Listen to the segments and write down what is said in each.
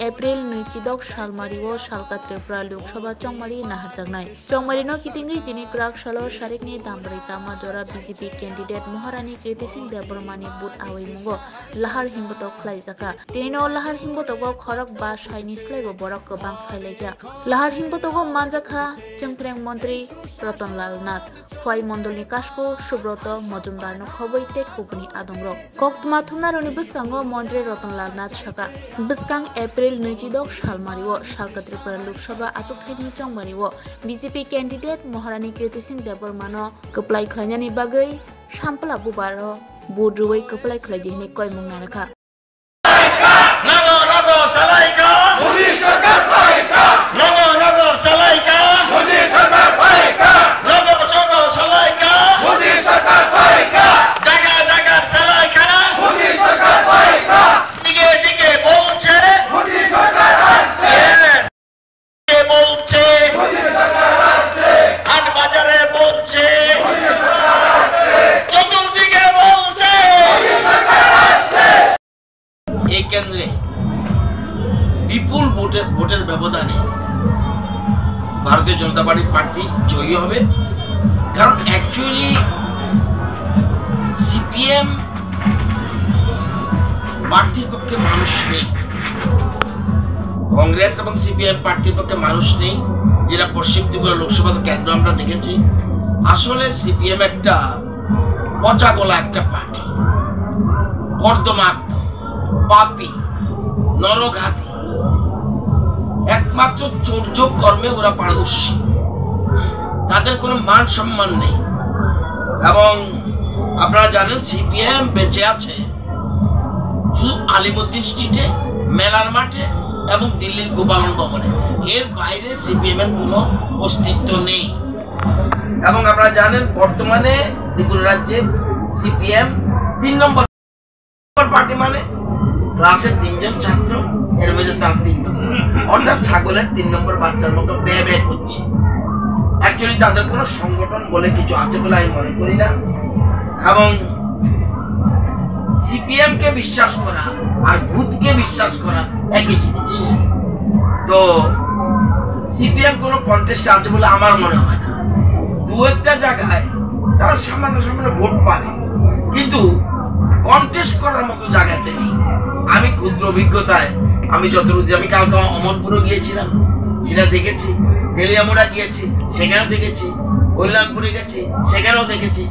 April 20 Salmario Salka Tripura Lok Sabha Chongmari Naharjangnai. Chongmarino Kitingi Jini Krak Salo Sharikni Dambrita Majora BJP candidate Maharani Kriti Singh Debormani Bud Awi Mungo Lahar Himboto Klaizaka. Tino Lahar Himbotogo Khorak Ba Shaini Slave Borak Bang Failega. Lahar Himbotogo Manjaka Chengpreng Montri Ratanlal Nath. Hwai Mondolni Kashko Subroto Mojumdar no Khoboi Tek Kupni Adongro. Koktuma Thumnaroni Biskango Montri Ratanlal Nath Shaka. Biskang April 20 Salmario Salka Tripura Lok Sabha Asukthani Chongmario BJP candidate Maharani Kriti Singh Debormano Keplai Khlanyani Bagai Sampla Bubaro Budruwai Keplai Khlajini Koi Mungnaraka. কেন্দ্রে বিপুল ভোটের ব্যবধানে ভারতীয় জনতা পার্টির প্রার্থী জয়ী হবে কারণ actually CPM পার্টির পক্ষে মানুষ নেই কংগ্রেস এবং সিপিএম পার্টির পক্ষে মানুষ নেই যেটা পশ্চিম ত্রিপুরা লোকসভা কেন্দ্র আমরা দেখেছি আসলে সিপিএম একটা পচাগলা একটা পার্টি কর্দমাক্ত পাপী নরঘাতী একমাত্র চোরযোগ কর্মে ওরা পারদর্শী তাদের কোনো মান সম্মান নেই এবং আপনারা জানেন সিপিএম বেঁচে আছে শুধু আলিমুদ্দিন স্ট্রিটে মেলার মাঠে এবং দিল্লির গোপালন ভবনে এর বাইরে সিপিএম এর কোনো অস্তিত্ব নেই এবং আপনারা জানেন বর্তমানে ত্রিপুরা রাজ্যে সিপিএম 3 নম্বর পার্টি মানে ক্লাসে 3 জন ছাত্র এর মধ্যে তার 3 নম্বর অর্থাৎ ছাগলের 3 নম্বর বাচ্চার মতো বে করছে অ্যাকচুয়ালি তাদের কোনো সংগঠন বলে কিছু আছে বলে আমি মনে করি না এবং সিপিএম কে বিশ্বাস করা আর ভূতকে বিশ্বাস করা একই জিনিস তো সিপিএম কোনো কন্টেস্টে আছে বলে আমার মনে হয় না দু একটা জায়গায় তারা সামান্য ভোট পাবে কিন্তু কন্টেস্ট করার মতো জায়গাতে নেই আমি ক্ষুদ্র অভিজ্ঞতায় আমি যতটুকু আমি কালকে অমরপুরে গিয়েছিলাম সেটা দেখেছি তেলিয়ামুড়া গিয়েছি সেখানেও দেখেছি কল্যাণপুরে গেছি সেখানেও দেখেছি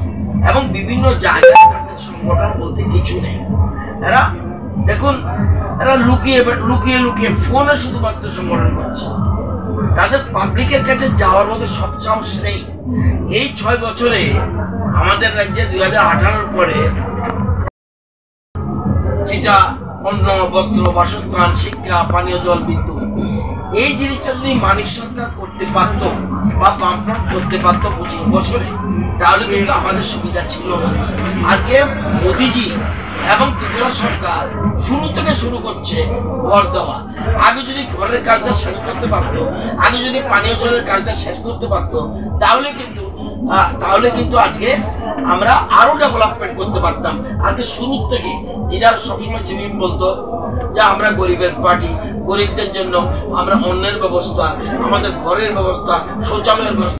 এবং বিভিন্ন জায়গায় তাদের সংগঠন বলতে কিছু নেই এরা দেখুন এরা লুকিয়ে ফোনে শুধুমাত্র সংগঠন করছে তাদের পাবলিকের কাছে যাওয়ার মতো সৎসাহস নেই এই 6 বছরে আমাদের রাজ্যে 2018 পরে যেটা অন্ন বস্ত্র বাসস্থান শিক্ষা পানীয় জল বিদ্যুৎ এই জিনিসটা যদি মানিক সরকার করতে পারত বা বামফ্রন্ট করতে পারত 25 বছরে তাহলে কিন্তু আমাদের সুবিধা ছিল না আজকে মোদিজি এবং ত্রিপুরা সরকার শুরু থেকে শুরু করছে ঘর দেওয়া আগে যদি ঘরের কাজটা শেষ করতে পারতো আগে যদি পানীয় জলের কাজটা শেষ করতে পারতো তাহলে কিন্তু আজকে আমরা আরো ডেভেলপমেন্ট করতে পারতাম আজকে শুরু থেকে যেটা সবসময় সিপিএম বলতো যে আমরা গরিবের পার্টি গরিবদের জন্য আমরা অন্যের ব্যবস্থা আমাদের ঘরের ব্যবস্থা শৌচালয়ের ব্যবস্থা